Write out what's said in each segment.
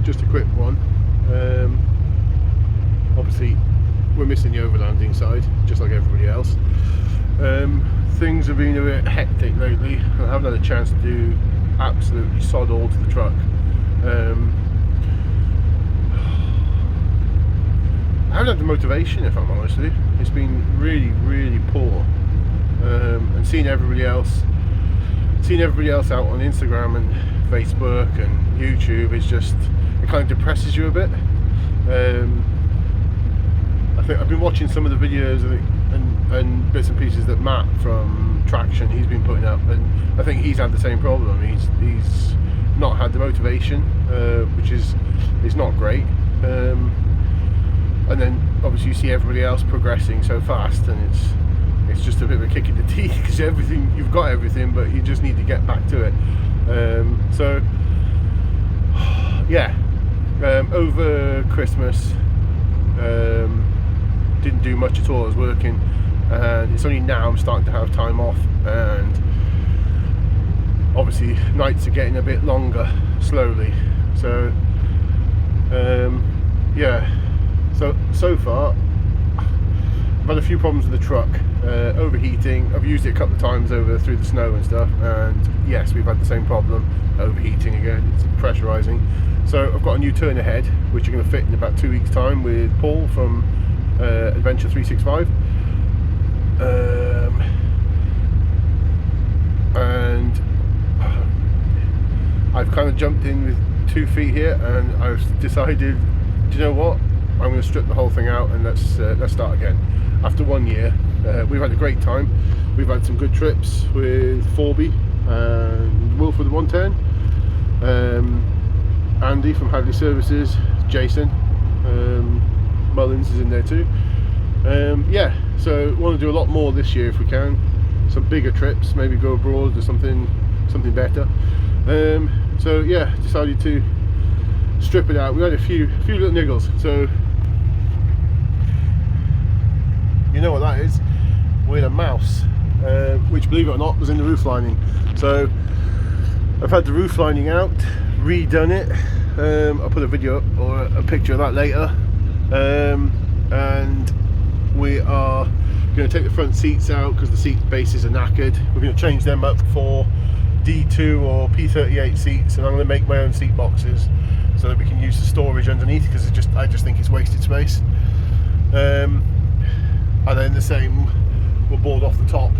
just a quick one. Obviously we're missing the overlanding side, just like everybody else. Things have been a bit hectic lately. I haven't had a chance to do absolutely sod all to the truck. I haven't had the motivation, if I'm honest with you. It's been really poor. And seeing everybody else out on Instagram and Facebook and YouTube, it's just, it kind of depresses you a bit. I think I've been watching some of the videos and bits and pieces that Matt from Traction, he's been putting up, and I think he's had the same problem. He's not had the motivation, which is not great. And then obviously you see everybody else progressing so fast, and it's just a bit of a kick in the teeth, because you've got everything, but you just need to get back to it. So yeah, over Christmas didn't do much at all. I was working, and it's only now I'm starting to have time off, and obviously nights are getting a bit longer slowly. So yeah, so far I've had a few problems with the truck, overheating. I've used it a couple of times through the snow and stuff, and yes, we've had the same problem, overheating again. It's pressurizing. So I've got a new turner head, which are going to fit in about 2 weeks time with Paul from Adventure 365, and I've kind of jumped in with 2 feet here, and I've decided, do you know what, I'm going to strip the whole thing out and let's start again. After 1 year, we've had a great time. We've had some good trips with Forby and Wilford 110, Andy from Hadley Services, Jason, Mullins is in there too. Yeah, so want to do a lot more this year if we can. Some bigger trips, maybe go abroad or something better. So yeah, decided to strip it out. We had a few little niggles. So you know what that is? We had a mouse, which, believe it or not, was in the roof lining. So I've had the roof lining out, redone it. I'll put a video up or a picture of that later. And we are going to take the front seats out because the seat bases are knackered. We're going to change them up for D2 or P38 seats, and I'm going to make my own seat boxes so that we can use the storage underneath, because I just think it's wasted space. And then the same, we'll board off the top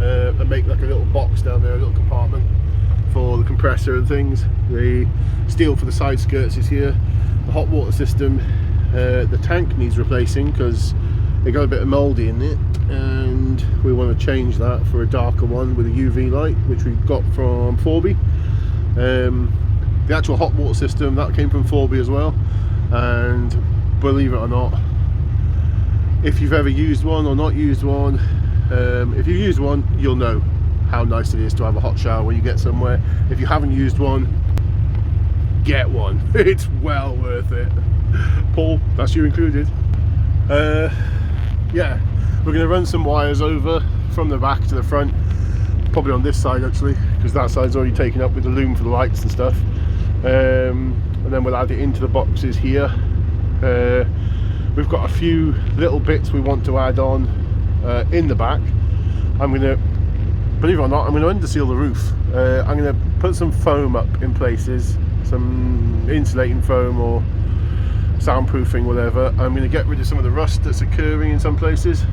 and make like a little box down there, a little compartment for the compressor and things. The steel for the side skirts is here. The hot water system, the tank needs replacing because it got a bit of mouldy in it, and we want to change that for a darker one with a UV light, which we got from Forby. The actual hot water system, that came from Forby as well, and believe it or not, if you've ever used one or not used one, if you've used one, you'll know how nice it is to have a hot shower when you get somewhere. If you haven't used one, get one. It's well worth it. Paul, that's you included. Yeah, we're going to run some wires over from the back to the front, probably on this side actually, because that side's already taken up with the loom for the lights and stuff. And then we'll add it into the boxes here. We've got a few little bits we want to add on in the back. I'm going to, believe it or not, I'm going to underseal the roof. I'm going to put some foam up in places, some insulating foam or soundproofing, whatever. I'm going to get rid of some of the rust that's occurring in some places,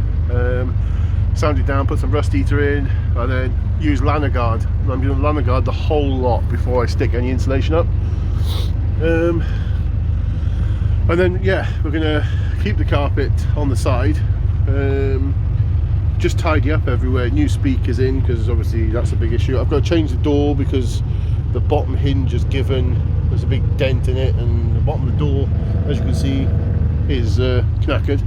sand it down, put some rust eater in, and then use liner guard. I'm going to liner guard the whole lot before I stick any insulation up. And then yeah, we're going to keep the carpet on the side, just tidy up everywhere, new speakers in, because obviously that's a big issue. I've got to change the door because the bottom hinge is given, there's a big dent in it, and the bottom of the door, as you can see, is knackered.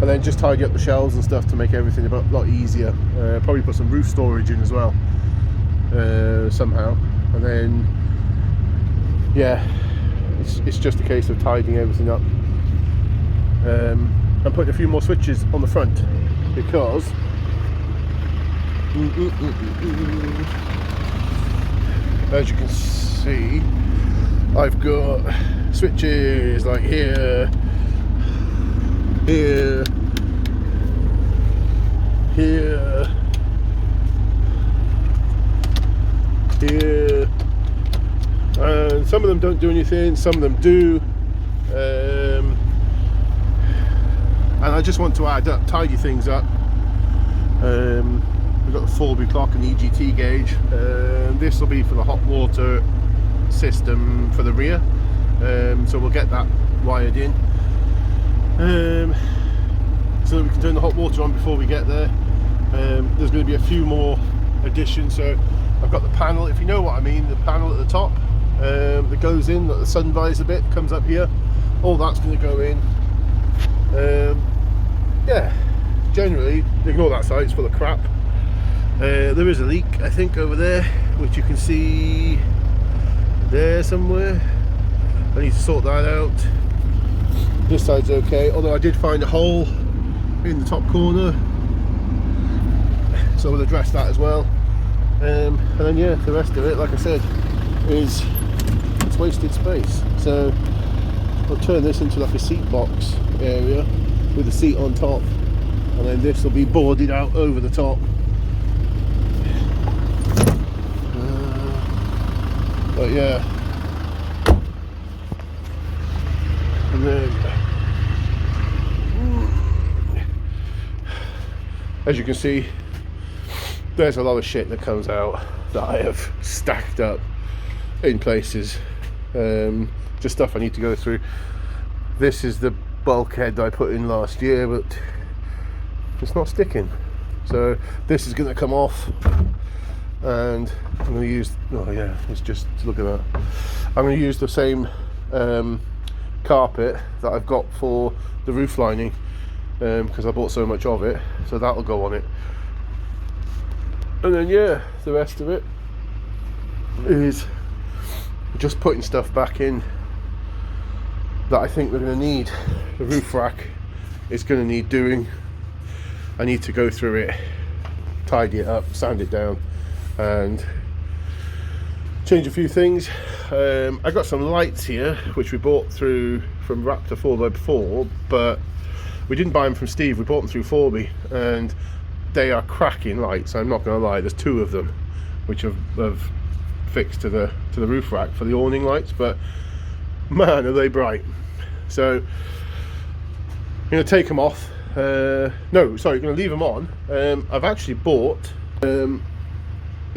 And then just tidy up the shelves and stuff to make everything a lot easier. Probably put some roof storage in as well, somehow. And then yeah, it's just a case of tidying everything up, and putting a few more switches on the front, because as you can see, I've got switches like here, here, here, here, and some of them don't do anything, some of them do, and I just want to tidy things up. We've got the 4B clock and EGT gauge. This will be for the hot water system for the rear, so we'll get that wired in, so that we can turn the hot water on before we get there. There's going to be a few more additions. So I've got the panel, if you know what I mean, the panel at the top that goes in, that the sun visor bit comes up here, all that's going to go in. Yeah, generally ignore that side, it's full of crap. There is a leak, I think, over there, which you can see there somewhere. I need to sort that out. This side's okay, although I did find a hole in the top corner, so we'll address that as well. And then yeah, the rest of it, like I said, is it's wasted space. So I'll turn this into like a seat box area with a seat on top, and then this will be boarded out over the top. But yeah, and then as you can see, there's a lot of shit that comes out that I have stacked up in places, just stuff I need to go through. This is the bulkhead that I put in last year, but it's not sticking, so this is going to come off, and I'm going to use, oh yeah, it's just, look at that, I'm going to use the same carpet that I've got for the roof lining, because I bought so much of it, so that'll go on it. And then yeah, the rest of it is just putting stuff back in that I think we're going to need. The roof rack is going to need doing. I need to go through it, tidy it up, sand it down, and change a few things. I got some lights here which we bought through from Raptor 4x4, but we didn't buy them from Steve, we bought them through 4B, and they are cracking lights, I'm not going to lie. There's two of them which have fixed to the roof rack for the awning lights, but man are they bright. So I'm going to take them off. No, sorry, I'm going to leave them on. I've actually bought a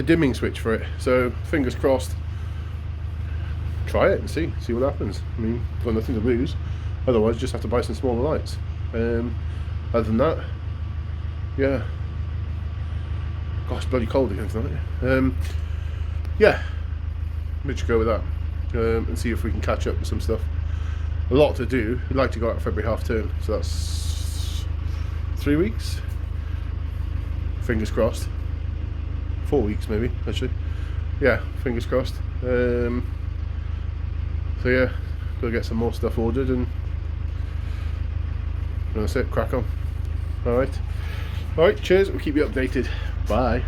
dimming switch for it, so fingers crossed, try it and see what happens. I mean, I've got nothing to lose, otherwise just have to buy some smaller lights. Other than that, yeah, gosh, it's bloody cold again tonight. Yeah, we should go with that, and see if we can catch up with some stuff. A lot to do. We'd like to go out February half term, so that's 3 weeks, fingers crossed. 4 weeks maybe, actually. Yeah, fingers crossed. So yeah, gotta get some more stuff ordered, and that's it, crack on. Alright, cheers, we'll keep you updated. Bye.